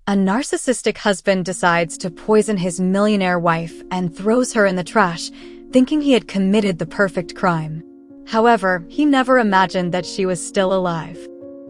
A narcissistic husband decides to poison his millionaire wife and throws her in the trash, thinking he had committed the perfect crime. However, he never imagined that she was still alive.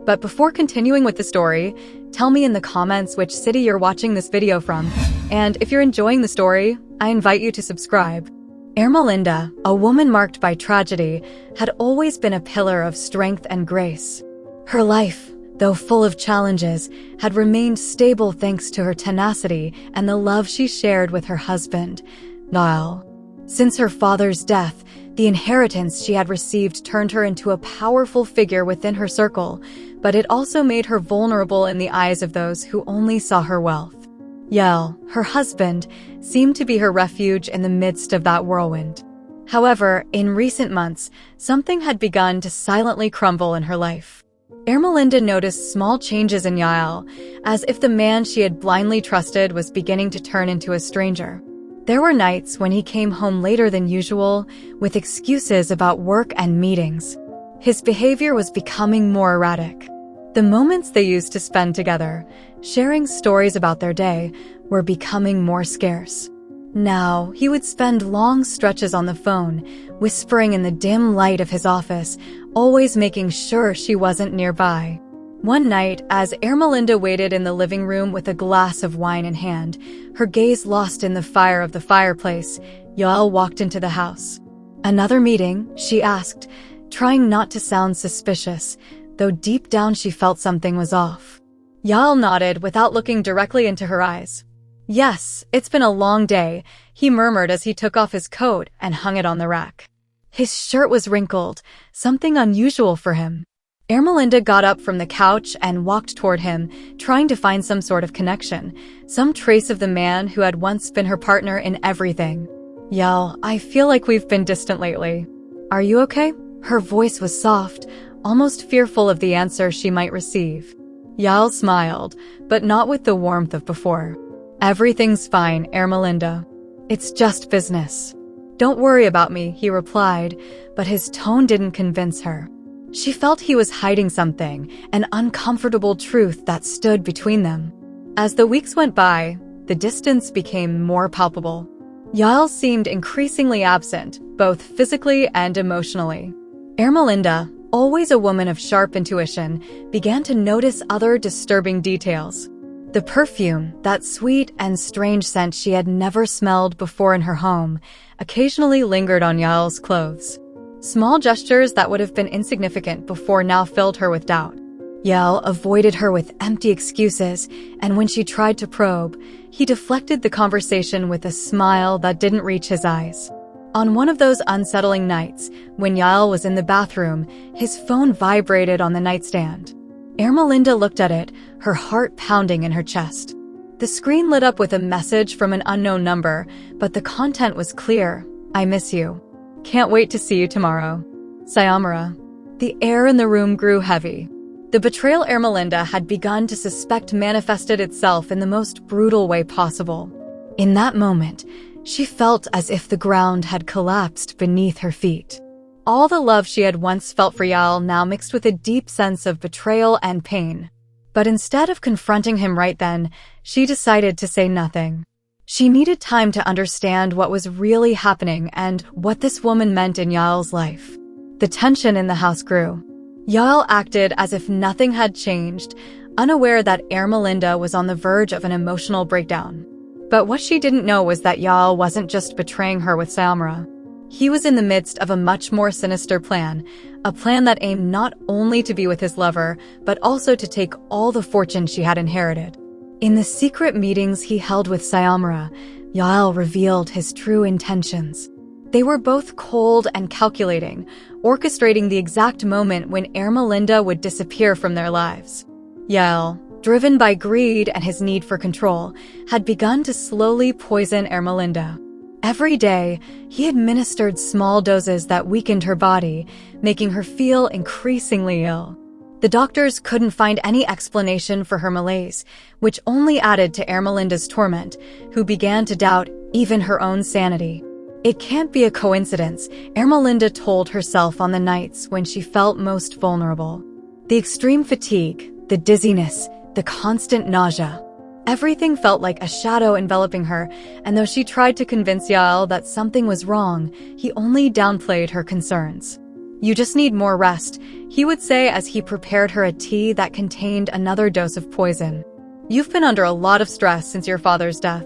But before continuing with the story, tell me in the comments which city you're watching this video from. And if you're enjoying the story, I invite you to subscribe. Ermelinda, a woman marked by tragedy, had always been a pillar of strength and grace. Her life, though full of challenges, had remained stable thanks to her tenacity and the love she shared with her husband, Niall. Since her father's death, the inheritance she had received turned her into a powerful figure within her circle, but it also made her vulnerable in the eyes of those who only saw her wealth. Yael, her husband, seemed to be her refuge in the midst of that whirlwind. However, in recent months, something had begun to silently crumble in her life. Ermelinda noticed small changes in Yael, as if the man she had blindly trusted was beginning to turn into a stranger. There were nights when he came home later than usual, with excuses about work and meetings. His behavior was becoming more erratic. The moments they used to spend together, sharing stories about their day, were becoming more scarce. Now, he would spend long stretches on the phone, whispering in the dim light of his office, always making sure she wasn't nearby. One night, as Ermelinda waited in the living room with a glass of wine in hand, her gaze lost in the fire of the fireplace, Yael walked into the house. "Another meeting?" she asked, trying not to sound suspicious, though deep down she felt something was off. Yael nodded without looking directly into her eyes. "Yes, it's been a long day," he murmured as he took off his coat and hung it on the rack. His shirt was wrinkled, something unusual for him. Ermelinda got up from the couch and walked toward him, trying to find some sort of connection, some trace of the man who had once been her partner in everything. "Yael, I feel like we've been distant lately. Are you okay?" Her voice was soft, almost fearful of the answer she might receive. Yael smiled, but not with the warmth of before. "Everything's fine, Ermelinda. It's just business." "Don't worry about me," he replied, but his tone didn't convince her. She felt he was hiding something, an uncomfortable truth that stood between them. As the weeks went by, the distance became more palpable. Yael seemed increasingly absent, both physically and emotionally. Ermelinda, always a woman of sharp intuition, began to notice other disturbing details. The perfume, that sweet and strange scent she had never smelled before in her home, occasionally lingered on Yael's clothes. Small gestures that would have been insignificant before now filled her with doubt. Yael avoided her with empty excuses, and when she tried to probe, he deflected the conversation with a smile that didn't reach his eyes. On one of those unsettling nights, when Yael was in the bathroom, his phone vibrated on the nightstand. Ermelinda looked at it, her heart pounding in her chest. The screen lit up with a message from an unknown number, but the content was clear. "I miss you. Can't wait to see you tomorrow. Sayonara." The air in the room grew heavy. The betrayal Ermelinda had begun to suspect manifested itself in the most brutal way possible. In that moment, she felt as if the ground had collapsed beneath her feet. All the love she had once felt for Yael now mixed with a deep sense of betrayal and pain. But instead of confronting him right then, she decided to say nothing. She needed time to understand what was really happening and what this woman meant in Yael's life. The tension in the house grew. Yael acted as if nothing had changed, unaware that Ermelinda was on the verge of an emotional breakdown. But what she didn't know was that Yael wasn't just betraying her with Sayonara. He was in the midst of a much more sinister plan, a plan that aimed not only to be with his lover, but also to take all the fortune she had inherited. In the secret meetings he held with Sayonara, Yael revealed his true intentions. They were both cold and calculating, orchestrating the exact moment when Ermelinda would disappear from their lives. Yael, driven by greed and his need for control, had begun to slowly poison Ermelinda. Every day, he administered small doses that weakened her body, making her feel increasingly ill. The doctors couldn't find any explanation for her malaise, which only added to Ermelinda's torment, who began to doubt even her own sanity. "It can't be a coincidence," Ermelinda told herself on the nights when she felt most vulnerable. The extreme fatigue, the dizziness, the constant nausea. Everything felt like a shadow enveloping her, and though she tried to convince Yael that something was wrong, he only downplayed her concerns. "You just need more rest," he would say as he prepared her a tea that contained another dose of poison. "You've been under a lot of stress since your father's death."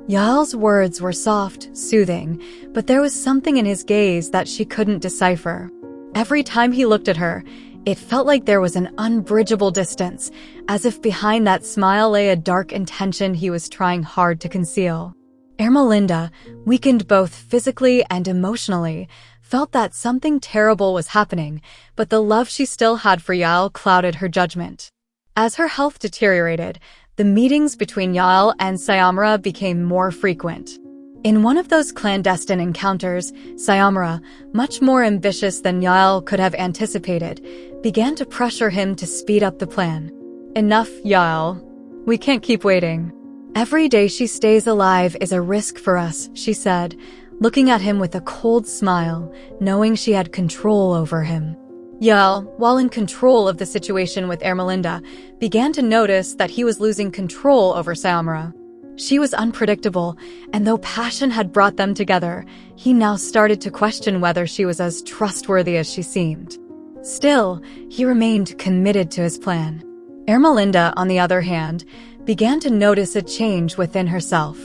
Yael's words were soft, soothing, but there was something in his gaze that she couldn't decipher. Every time he looked at her, it felt like there was an unbridgeable distance, as if behind that smile lay a dark intention he was trying hard to conceal. Ermelinda, weakened both physically and emotionally, felt that something terrible was happening, but the love she still had for Yael clouded her judgment. As her health deteriorated, the meetings between Yael and Sayamara became more frequent. In one of those clandestine encounters, Sayamara, much more ambitious than Yael could have anticipated, began to pressure him to speed up the plan. "Enough, Yael. We can't keep waiting. Every day she stays alive is a risk for us," she said, looking at him with a cold smile, knowing she had control over him. Yael, while in control of the situation with Ermelinda, began to notice that he was losing control over Sayamara. She was unpredictable, and though passion had brought them together, he now started to question whether she was as trustworthy as she seemed. Still, he remained committed to his plan. Ermelinda, on the other hand, began to notice a change within herself.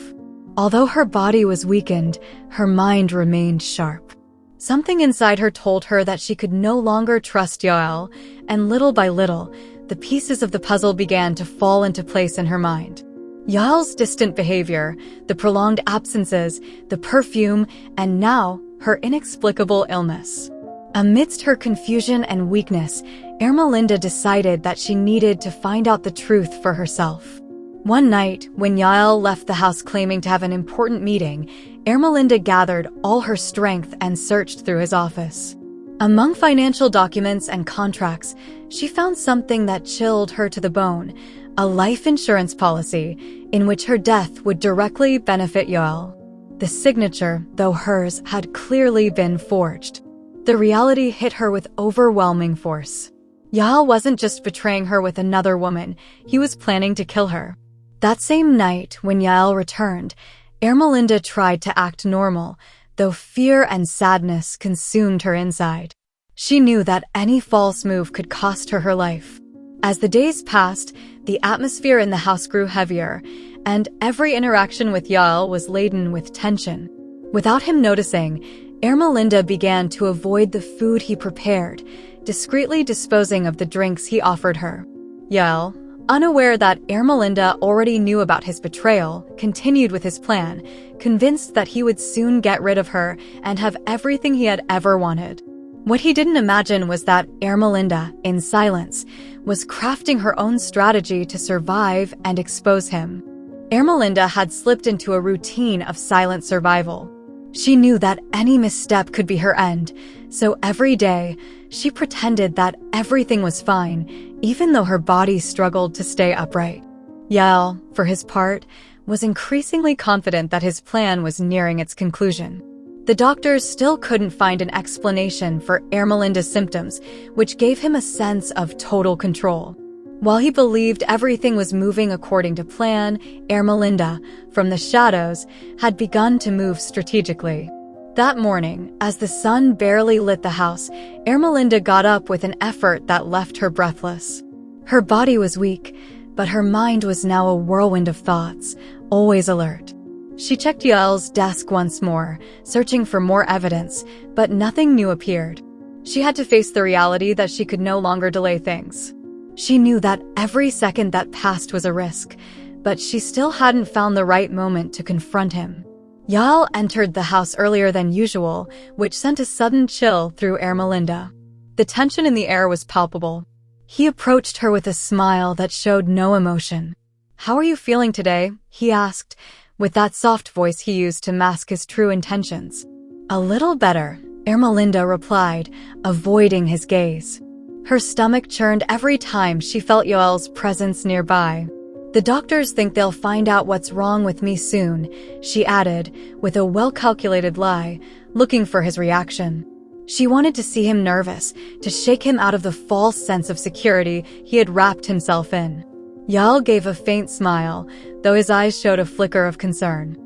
Although her body was weakened, her mind remained sharp. Something inside her told her that she could no longer trust Yael, and little by little, the pieces of the puzzle began to fall into place in her mind. Yael's distant behavior, the prolonged absences, the perfume, and now, her inexplicable illness. Amidst her confusion and weakness, Ermelinda decided that she needed to find out the truth for herself. One night, when Yael left the house claiming to have an important meeting, Ermelinda gathered all her strength and searched through his office. Among financial documents and contracts, she found something that chilled her to the bone, a life insurance policy in which her death would directly benefit Yael. The signature, though hers, had clearly been forged. The reality hit her with overwhelming force. Yael wasn't just betraying her with another woman, he was planning to kill her. That same night, when Yael returned, Ermelinda tried to act normal, though fear and sadness consumed her inside. She knew that any false move could cost her her life. As the days passed, the atmosphere in the house grew heavier, and every interaction with Yael was laden with tension. Without him noticing, Ermelinda began to avoid the food he prepared, discreetly disposing of the drinks he offered her. Yael, unaware that Ermelinda already knew about his betrayal, continued with his plan, convinced that he would soon get rid of her and have everything he had ever wanted. What he didn't imagine was that Ermelinda, in silence, was crafting her own strategy to survive and expose him. Ermelinda had slipped into a routine of silent survival. She knew that any misstep could be her end, so every day, she pretended that everything was fine, even though her body struggled to stay upright. Yael, for his part, was increasingly confident that his plan was nearing its conclusion. The doctors still couldn't find an explanation for Ermelinda's symptoms, which gave him a sense of total control. While he believed everything was moving according to plan, Ermelinda, from the shadows, had begun to move strategically. That morning, as the sun barely lit the house, Ermelinda got up with an effort that left her breathless. Her body was weak, but her mind was now a whirlwind of thoughts, always alert. She checked Yael's desk once more, searching for more evidence, but nothing new appeared. She had to face the reality that she could no longer delay things. She knew that every second that passed was a risk, but she still hadn't found the right moment to confront him. Yael entered the house earlier than usual, which sent a sudden chill through Ermelinda. The tension in the air was palpable. He approached her with a smile that showed no emotion. "How are you feeling today?" he asked, with that soft voice he used to mask his true intentions. "A little better," Ermelinda replied, avoiding his gaze. Her stomach churned every time she felt Yael's presence nearby. "The doctors think they'll find out what's wrong with me soon," she added, with a well-calculated lie, looking for his reaction. She wanted to see him nervous, to shake him out of the false sense of security he had wrapped himself in. Yael gave a faint smile, though his eyes showed a flicker of concern.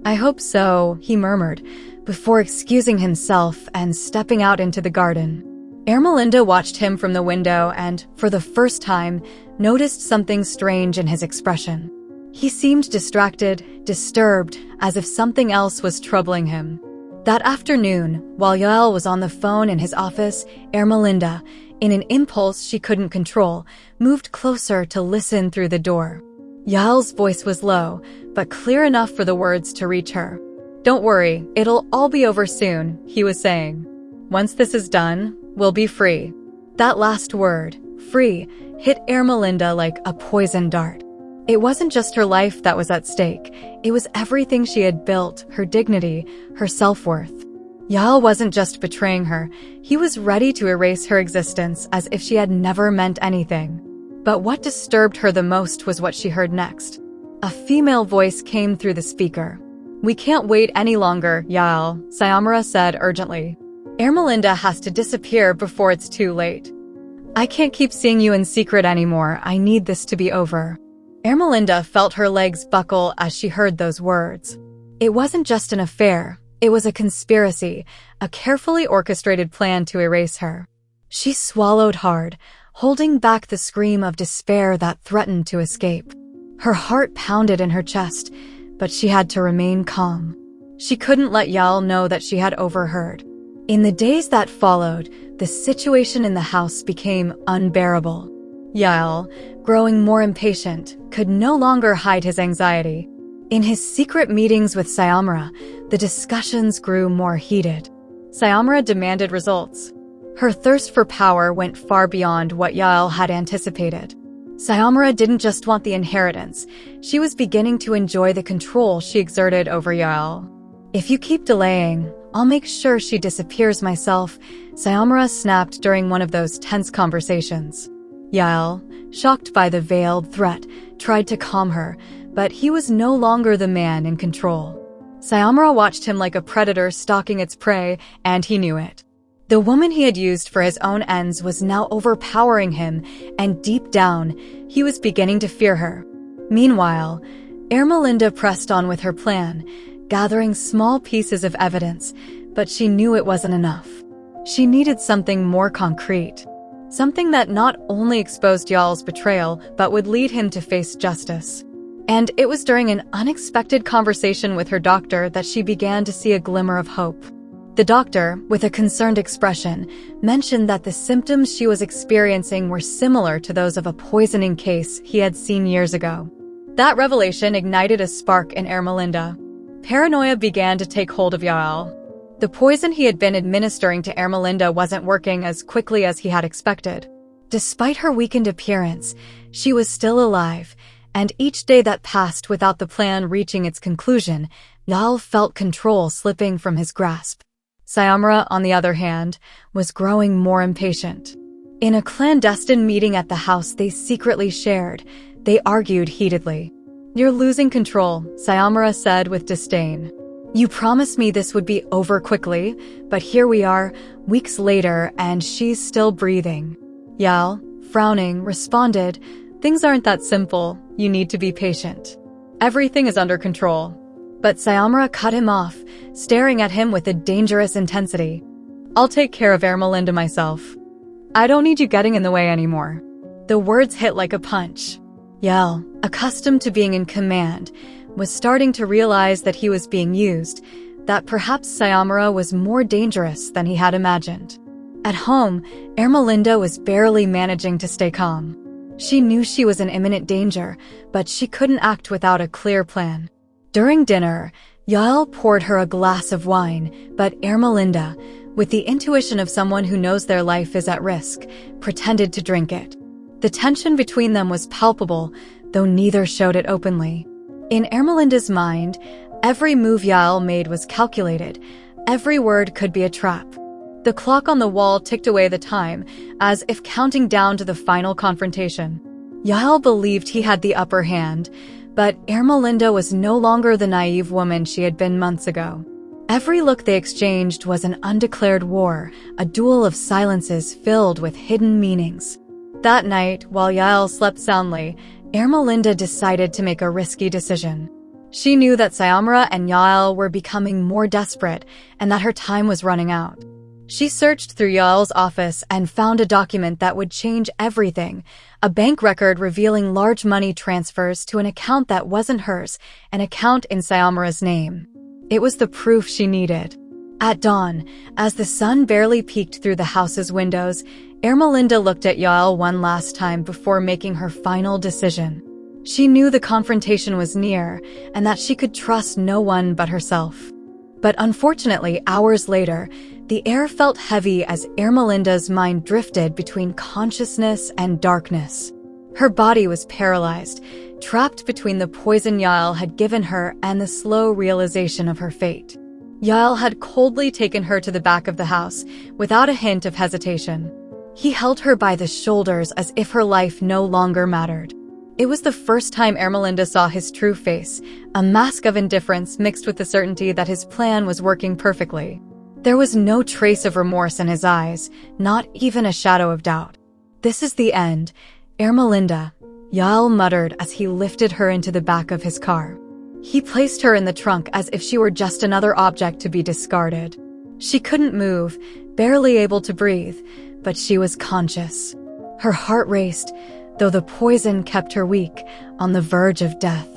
"I hope so," he murmured, before excusing himself and stepping out into the garden. Ermelinda watched him from the window and, for the first time, noticed something strange in his expression. He seemed distracted, disturbed, as if something else was troubling him. That afternoon, while Yael was on the phone in his office, Ermelinda, in an impulse she couldn't control, moved closer to listen through the door. Yael's voice was low, but clear enough for the words to reach her. "Don't worry, it'll all be over soon," he was saying. "Once this is done, we'll be free." That last word, free, hit Ermelinda like a poison dart. It wasn't just her life that was at stake. It was everything she had built, her dignity, her self-worth. Yael wasn't just betraying her. He was ready to erase her existence as if she had never meant anything. But what disturbed her the most was what she heard next. A female voice came through the speaker. "We can't wait any longer, Yael," Sayamara said urgently. "Ermelinda has to disappear before it's too late. I can't keep seeing you in secret anymore. I need this to be over." Ermelinda felt her legs buckle as she heard those words. It wasn't just an affair. It was a conspiracy, a carefully orchestrated plan to erase her. She swallowed hard, holding back the scream of despair that threatened to escape. Her heart pounded in her chest, but she had to remain calm. She couldn't let Yael know that she had overheard. In the days that followed, the situation in the house became unbearable. Yael, growing more impatient, could no longer hide his anxiety. In his secret meetings with Sayamara, the discussions grew more heated. Sayamara demanded results. Her thirst for power went far beyond what Yael had anticipated. Sayamara didn't just want the inheritance. She was beginning to enjoy the control she exerted over Yael. "If you keep delaying, I'll make sure she disappears myself," Sayamara snapped during one of those tense conversations. Yael, shocked by the veiled threat, tried to calm her, but he was no longer the man in control. Sayamara watched him like a predator stalking its prey, and he knew it. The woman he had used for his own ends was now overpowering him, and deep down, he was beginning to fear her. Meanwhile, Ermelinda pressed on with her plan, gathering small pieces of evidence, but she knew it wasn't enough. She needed something more concrete. Something that not only exposed Yael's betrayal, but would lead him to face justice. And it was during an unexpected conversation with her doctor that she began to see a glimmer of hope. The doctor, with a concerned expression, mentioned that the symptoms she was experiencing were similar to those of a poisoning case he had seen years ago. That revelation ignited a spark in Ermelinda. Paranoia began to take hold of Yael. The poison he had been administering to Ermelinda wasn't working as quickly as he had expected. Despite her weakened appearance, she was still alive, and each day that passed without the plan reaching its conclusion, Yael felt control slipping from his grasp. Sayamara, on the other hand, was growing more impatient. In a clandestine meeting at the house they secretly shared, they argued heatedly. "You're losing control," Sayamara said with disdain. "You promised me this would be over quickly, but here we are, weeks later, and she's still breathing." Yael, frowning, responded, "Things aren't that simple. You need to be patient. Everything is under control." But Sayamara cut him off, staring at him with a dangerous intensity. "I'll take care of Ermelinda myself. I don't need you getting in the way anymore." The words hit like a punch. Yael, accustomed to being in command, was starting to realize that he was being used, that perhaps Sayamara was more dangerous than he had imagined. At home, Ermelinda was barely managing to stay calm. She knew she was in imminent danger, but she couldn't act without a clear plan. During dinner, Yael poured her a glass of wine, but Ermelinda, with the intuition of someone who knows their life is at risk, pretended to drink it. The tension between them was palpable, though neither showed it openly. In Ermelinda's mind, every move Yael made was calculated. Every word could be a trap. The clock on the wall ticked away the time, as if counting down to the final confrontation. Yael believed he had the upper hand, but Ermelinda was no longer the naive woman she had been months ago. Every look they exchanged was an undeclared war, a duel of silences filled with hidden meanings. That night, while Yael slept soundly, Ermelinda decided to make a risky decision. She knew that Sayamara and Yael were becoming more desperate and that her time was running out. She searched through Yael's office and found a document that would change everything, a bank record revealing large money transfers to an account that wasn't hers, an account in Sayamara's name. It was the proof she needed. At dawn, as the sun barely peeked through the house's windows, Ermelinda looked at Yael one last time before making her final decision. She knew the confrontation was near and that she could trust no one but herself. But unfortunately, hours later, the air felt heavy as Ermelinda's mind drifted between consciousness and darkness. Her body was paralyzed, trapped between the poison Yael had given her and the slow realization of her fate. Yael had coldly taken her to the back of the house, without a hint of hesitation. He held her by the shoulders as if her life no longer mattered. It was the first time Ermelinda saw his true face, a mask of indifference mixed with the certainty that his plan was working perfectly. There was no trace of remorse in his eyes, not even a shadow of doubt. "This is the end, Ermelinda," Yael muttered as he lifted her into the back of his car. He placed her in the trunk as if she were just another object to be discarded. She couldn't move, barely able to breathe, but she was conscious. Her heart raced, though the poison kept her weak, on the verge of death.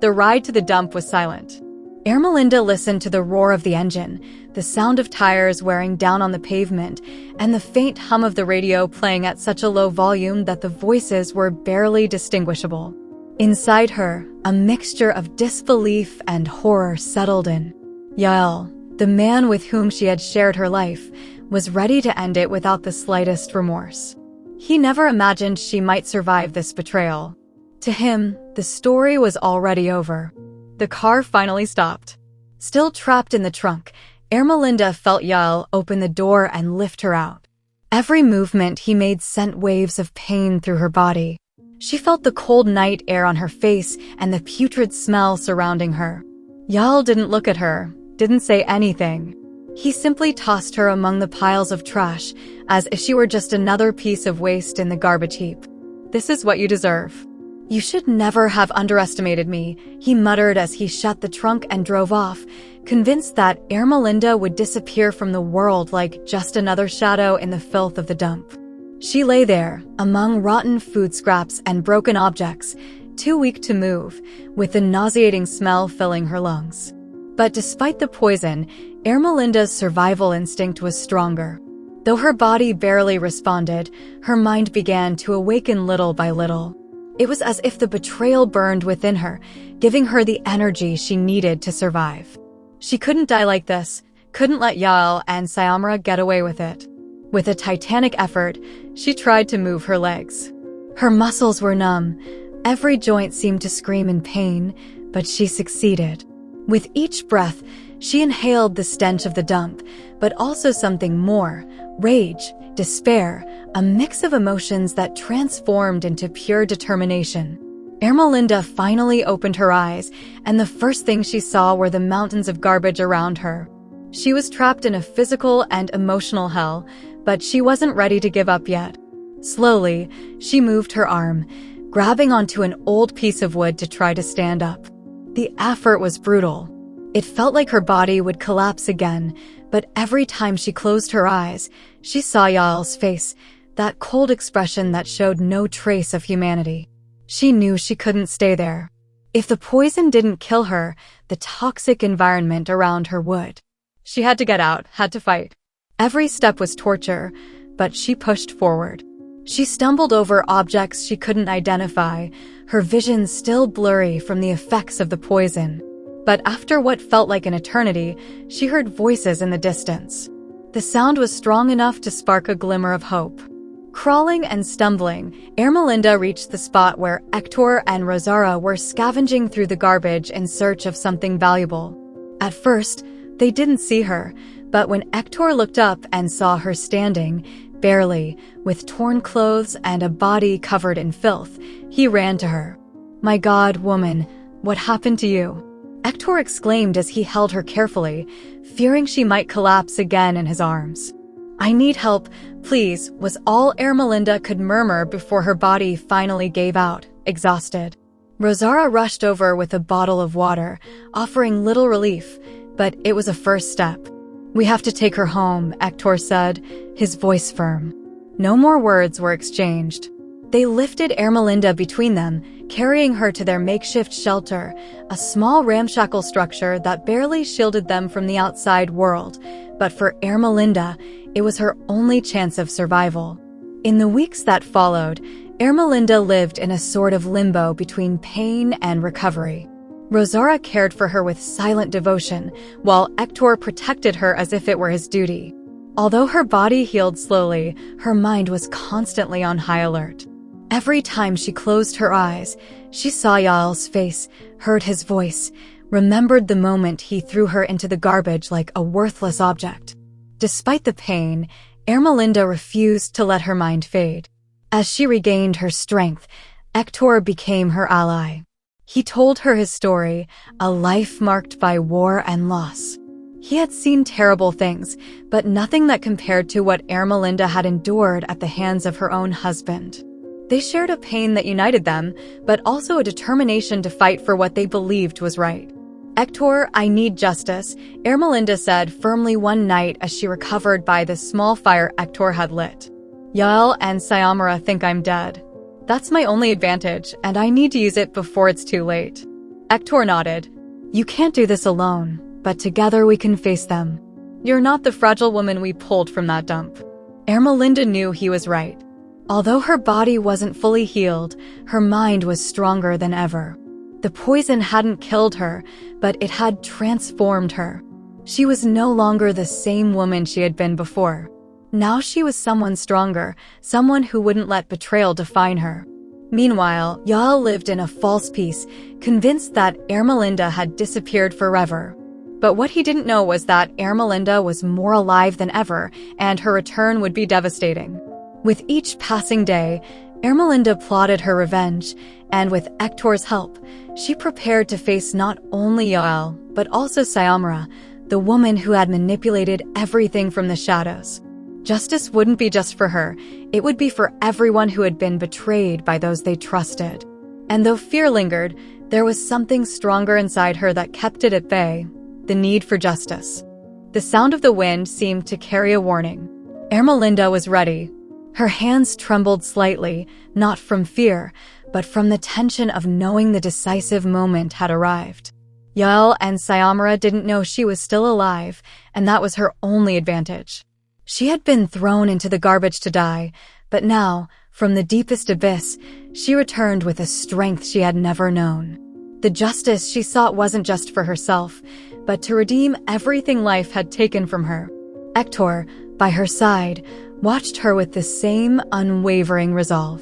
The ride to the dump was silent. Ermelinda listened to the roar of the engine, the sound of tires wearing down on the pavement, and the faint hum of the radio playing at such a low volume that the voices were barely distinguishable. Inside her, a mixture of disbelief and horror settled in. Yael, the man with whom she had shared her life, was ready to end it without the slightest remorse. He never imagined she might survive this betrayal. To him, the story was already over. The car finally stopped. Still trapped in the trunk, Ermelinda felt Yael open the door and lift her out. Every movement he made sent waves of pain through her body. She felt the cold night air on her face and the putrid smell surrounding her. Yael didn't look at her, didn't say anything. He simply tossed her among the piles of trash, as if she were just another piece of waste in the garbage heap. "This is what you deserve." "You should never have underestimated me," he muttered as he shut the trunk and drove off, convinced that Ermelinda would disappear from the world like just another shadow in the filth of the dump. She lay there, among rotten food scraps and broken objects, too weak to move, with the nauseating smell filling her lungs. But despite the poison, Ermelinda's survival instinct was stronger. Though her body barely responded, her mind began to awaken little by little. It was as if the betrayal burned within her, giving her the energy she needed to survive. She couldn't die like this, couldn't let Yael and Sayamara get away with it. With a titanic effort, she tried to move her legs. Her muscles were numb, every joint seemed to scream in pain, but she succeeded. With each breath, she inhaled the stench of the dump, but also something more: rage, despair, a mix of emotions that transformed into pure determination. Ermelinda finally opened her eyes, and the first thing she saw were the mountains of garbage around her. She was trapped in a physical and emotional hell, but she wasn't ready to give up yet. Slowly, she moved her arm, grabbing onto an old piece of wood to try to stand up. The effort was brutal. It felt like her body would collapse again, but every time she closed her eyes, she saw Yael's face, that cold expression that showed no trace of humanity. She knew she couldn't stay there. If the poison didn't kill her, the toxic environment around her would. She had to get out, had to fight. Every step was torture, but she pushed forward. She stumbled over objects she couldn't identify, her vision still blurry from the effects of the poison. But after what felt like an eternity, she heard voices in the distance. The sound was strong enough to spark a glimmer of hope. Crawling and stumbling, Ermelinda reached the spot where Hector and Rosara were scavenging through the garbage in search of something valuable. At first, they didn't see her, but when Hector looked up and saw her standing, barely, with torn clothes and a body covered in filth, he ran to her. "My God, woman, what happened to you?" Hector exclaimed as he held her carefully, fearing she might collapse again in his arms. "I need help, please," was all Ermelinda could murmur before her body finally gave out, exhausted. Rosara rushed over with a bottle of water, offering little relief, but it was a first step. "We have to take her home," Hector said, his voice firm. No more words were exchanged. They lifted Ermelinda between them, carrying her to their makeshift shelter, a small ramshackle structure that barely shielded them from the outside world. But for Ermelinda, it was her only chance of survival. In the weeks that followed, Ermelinda lived in a sort of limbo between pain and recovery. Rosara cared for her with silent devotion, while Hector protected her as if it were his duty. Although her body healed slowly, her mind was constantly on high alert. Every time she closed her eyes, she saw Yael's face, heard his voice, remembered the moment he threw her into the garbage like a worthless object. Despite the pain, Ermelinda refused to let her mind fade. As she regained her strength, Hector became her ally. He told her his story, a life marked by war and loss. He had seen terrible things, but nothing that compared to what Ermelinda had endured at the hands of her own husband. They shared a pain that united them, but also a determination to fight for what they believed was right. "Hector, I need justice," Ermelinda said firmly one night as she recovered by the small fire Hector had lit. "Yael and Sayamara think I'm dead. That's my only advantage, and I need to use it before it's too late." Hector nodded. "You can't do this alone, but together we can face them. You're not the fragile woman we pulled from that dump." Ermelinda knew he was right. Although her body wasn't fully healed, her mind was stronger than ever. The poison hadn't killed her, but it had transformed her. She was no longer the same woman she had been before. Now she was someone stronger, someone who wouldn't let betrayal define her. Meanwhile, Yael lived in a false peace, convinced that Ermelinda had disappeared forever. But what he didn't know was that Ermelinda was more alive than ever, and her return would be devastating. With each passing day, Ermelinda plotted her revenge, and with Hector's help, she prepared to face not only Yael, but also Sayamara, the woman who had manipulated everything from the shadows. Justice wouldn't be just for her, it would be for everyone who had been betrayed by those they trusted. And though fear lingered, there was something stronger inside her that kept it at bay, the need for justice. The sound of the wind seemed to carry a warning. Ermelinda was ready. Her hands trembled slightly, not from fear, but from the tension of knowing the decisive moment had arrived. Yael and Sayamara didn't know she was still alive, and that was her only advantage. She had been thrown into the garbage to die, but now, from the deepest abyss, she returned with a strength she had never known. The justice she sought wasn't just for herself, but to redeem everything life had taken from her. Hector, by her side, watched her with the same unwavering resolve.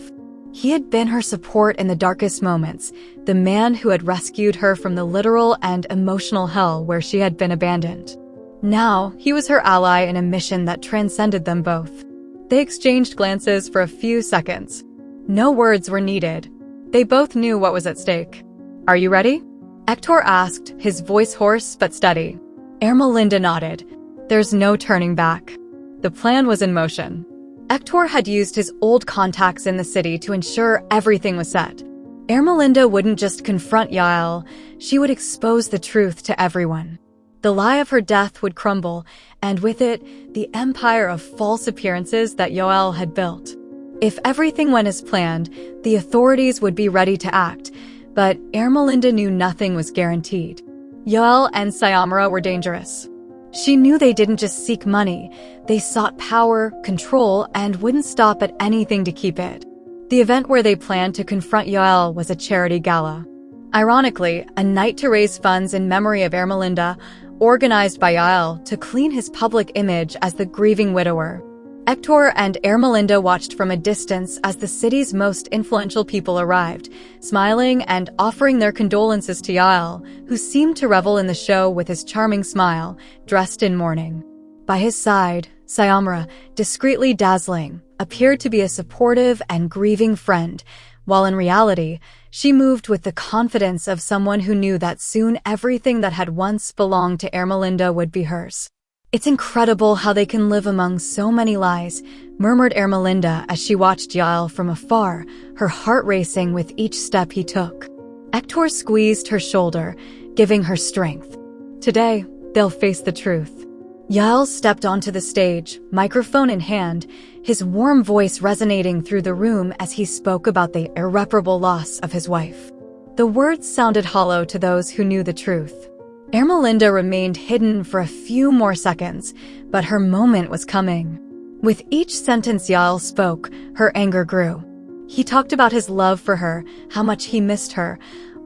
He had been her support in the darkest moments, the man who had rescued her from the literal and emotional hell where she had been abandoned. Now, he was her ally in a mission that transcended them both. They exchanged glances for a few seconds. No words were needed. They both knew what was at stake. "Are you ready?" Hector asked, his voice hoarse but steady. Ermelinda nodded. There's no turning back. The plan was in motion. Hector had used his old contacts in the city to ensure everything was set. Ermelinda wouldn't just confront Yael, she would expose the truth to everyone. The lie of her death would crumble, and with it, the empire of false appearances that Yael had built. If everything went as planned, the authorities would be ready to act, but Ermelinda knew nothing was guaranteed. Yael and Sayamara were dangerous. She knew they didn't just seek money, they sought power, control, and wouldn't stop at anything to keep it. The event where they planned to confront Yael was a charity gala. Ironically, a night to raise funds in memory of Ermelinda, organized by Yael to clean his public image as the grieving widower. Hector and Ermelinda watched from a distance as the city's most influential people arrived, smiling and offering their condolences to Yael, who seemed to revel in the show with his charming smile, dressed in mourning. By his side, Sayamara, discreetly dazzling, appeared to be a supportive and grieving friend, while in reality, she moved with the confidence of someone who knew that soon everything that had once belonged to Ermelinda would be hers. It's incredible how they can live among so many lies, murmured Ermelinda as she watched Yael from afar, her heart racing with each step he took. Hector squeezed her shoulder, giving her strength. Today, they'll face the truth. Yael stepped onto the stage, microphone in hand, his warm voice resonating through the room as he spoke about the irreparable loss of his wife. The words sounded hollow to those who knew the truth. Ermelinda remained hidden for a few more seconds, but her moment was coming. With each sentence Yael spoke, her anger grew. He talked about his love for her, how much he missed her,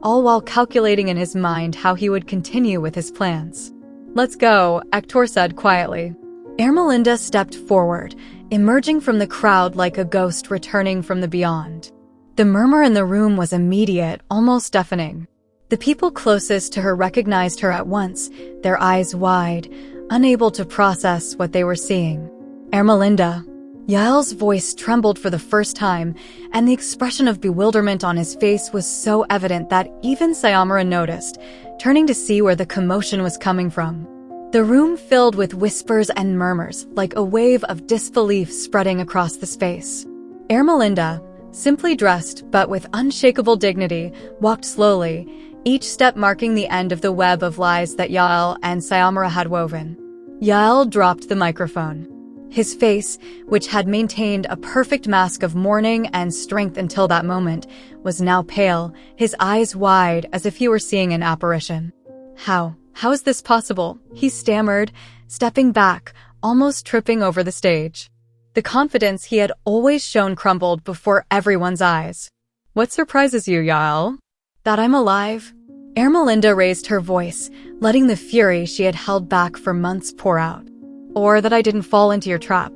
all while calculating in his mind how he would continue with his plans. "Let's go," Hector said quietly. Ermelinda stepped forward, emerging from the crowd like a ghost returning from the beyond. The murmur in the room was immediate, almost deafening. The people closest to her recognized her at once, their eyes wide, unable to process what they were seeing. "Ermelinda." Yael's voice trembled for the first time, and the expression of bewilderment on his face was so evident that even Sayamara noticed, turning to see where the commotion was coming from. The room filled with whispers and murmurs, like a wave of disbelief spreading across the space. Ermelinda, simply dressed but with unshakable dignity, walked slowly, each step marking the end of the web of lies that Yael and Sayamara had woven. Yael dropped the microphone. His face, which had maintained a perfect mask of mourning and strength until that moment, was now pale, his eyes wide as if he were seeing an apparition. How is this possible?" he stammered, stepping back, almost tripping over the stage. The confidence he had always shown crumbled before everyone's eyes. "What surprises you, Yael?" "That I'm alive." Ermelinda raised her voice, letting the fury she had held back for months pour out. "Or that I didn't fall into your trap.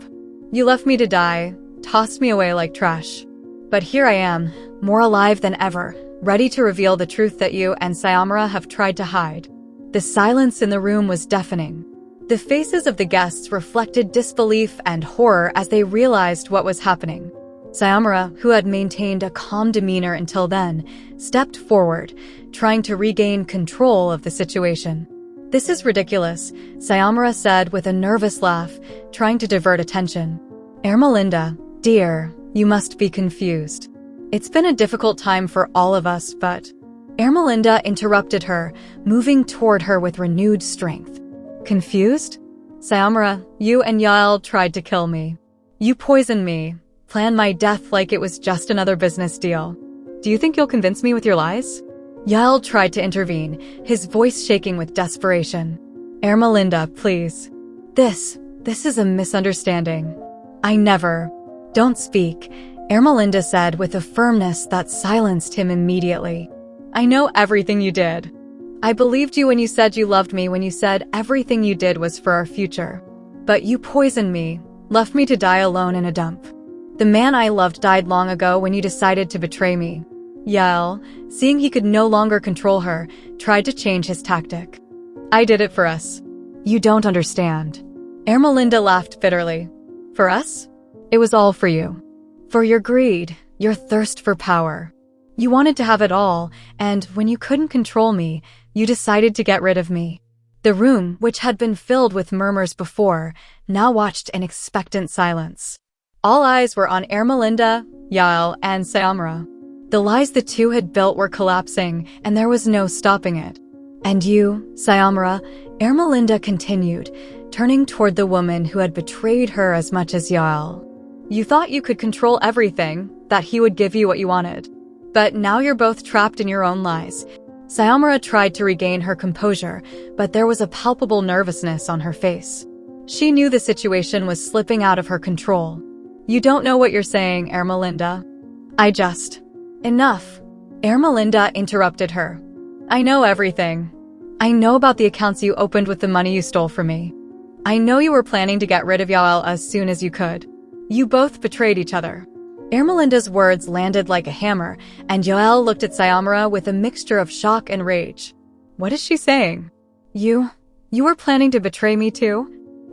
You left me to die, tossed me away like trash. But here I am, more alive than ever, ready to reveal the truth that you and Sayamara have tried to hide." The silence in the room was deafening. The faces of the guests reflected disbelief and horror as they realized what was happening. Sayamara, who had maintained a calm demeanor until then, stepped forward, trying to regain control of the situation. "This is ridiculous," Sayamara said with a nervous laugh, trying to divert attention. "Ermelinda, dear, you must be confused. It's been a difficult time for all of us, but—" Ermelinda interrupted her, moving toward her with renewed strength. "Confused? Sayamara, you and Yael tried to kill me. You poisoned me, planned my death like it was just another business deal. Do you think you'll convince me with your lies?" Yael tried to intervene, his voice shaking with desperation. "Ermelinda, please. This is a misunderstanding. I never—" "Don't speak," Ermelinda said with a firmness that silenced him immediately. "I know everything you did. I believed you when you said you loved me, when you said everything you did was for our future. But you poisoned me, left me to die alone in a dump. The man I loved died long ago when you decided to betray me." Yael, seeing he could no longer control her, tried to change his tactic. "I did it for us. You don't understand." Ermelinda laughed bitterly. "For us? It was all for you. For your greed, your thirst for power. You wanted to have it all, and when you couldn't control me, you decided to get rid of me." The room, which had been filled with murmurs before, now watched in expectant silence. All eyes were on Ermelinda, Yael, and Sayamara. The lies the two had built were collapsing, and there was no stopping it. "And you, Sayamara," Ermelinda continued, turning toward the woman who had betrayed her as much as Yael. "You thought you could control everything, that he would give you what you wanted. But now you're both trapped in your own lies." Sayamara tried to regain her composure, but there was a palpable nervousness on her face. She knew the situation was slipping out of her control. "You don't know what you're saying, Ermelinda. Enough." Ermelinda interrupted her. "I know everything. I know about the accounts you opened with the money you stole from me. I know you were planning to get rid of Yael as soon as you could. You both betrayed each other." Ermelinda's words landed like a hammer, and Yael looked at Sayamara with a mixture of shock and rage. "What is she saying? You were planning to betray me too?"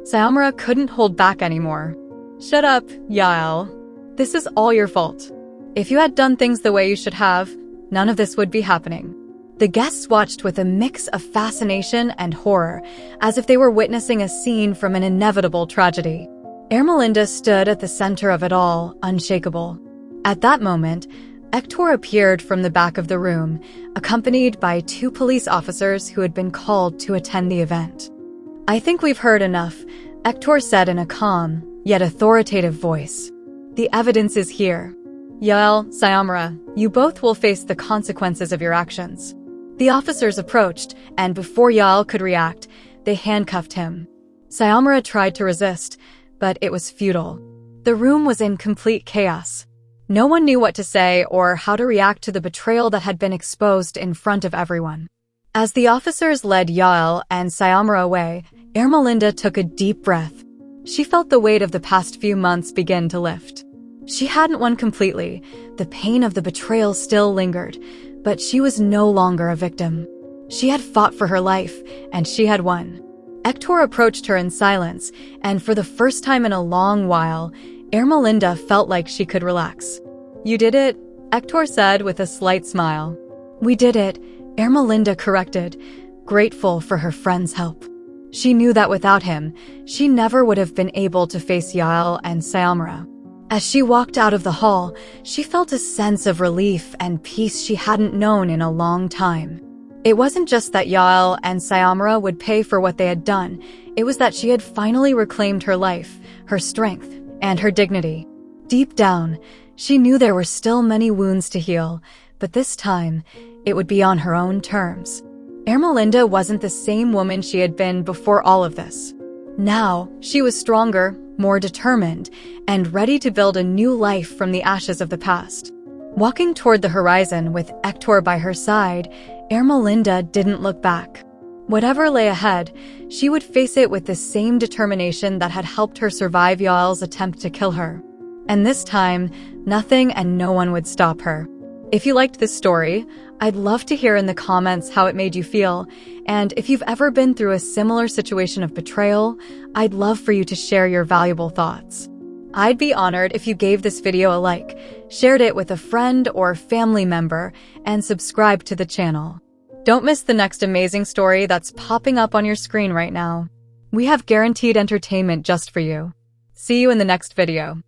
Sayamara couldn't hold back anymore. "Shut up, Yael. This is all your fault. If you had done things the way you should have, none of this would be happening. The guests watched with a mix of fascination and horror, as if they were witnessing a scene from an inevitable tragedy. Ermelinda stood at the center of it all, unshakable. At that moment, Hector appeared from the back of the room, accompanied by 2 police officers who had been called to attend the event. "I think we've heard enough," Hector said in a calm, yet authoritative voice. "The evidence is here. Yael, Sayamara, you both will face the consequences of your actions." The officers approached, and before Yael could react, they handcuffed him. Sayamara tried to resist, but it was futile. The room was in complete chaos. No one knew what to say or how to react to the betrayal that had been exposed in front of everyone. As the officers led Yael and Sayamara away, Ermelinda took a deep breath. She felt the weight of the past few months begin to lift. She hadn't won completely. The pain of the betrayal still lingered, but she was no longer a victim. She had fought for her life, and she had won. Hector approached her in silence, and for the first time in a long while, Ermelinda felt like she could relax. "You did it," Hector said with a slight smile. "We did it," Ermelinda corrected, grateful for her friend's help. She knew that without him, she never would have been able to face Yael and Sayamara. As she walked out of the hall, she felt a sense of relief and peace she hadn't known in a long time. It wasn't just that Yael and Sayamara would pay for what they had done, it was that she had finally reclaimed her life, her strength, and her dignity. Deep down, she knew there were still many wounds to heal, but this time, it would be on her own terms. Ermelinda wasn't the same woman she had been before all of this. Now, she was stronger, more determined, and ready to build a new life from the ashes of the past. Walking toward the horizon with Hector by her side, Ermelinda didn't look back. Whatever lay ahead, she would face it with the same determination that had helped her survive Yael's attempt to kill her. And this time, nothing and no one would stop her. If you liked this story, I'd love to hear in the comments how it made you feel, and if you've ever been through a similar situation of betrayal, I'd love for you to share your valuable thoughts. I'd be honored if you gave this video a like, shared it with a friend or family member, and subscribed to the channel. Don't miss the next amazing story that's popping up on your screen right now. We have guaranteed entertainment just for you. See you in the next video.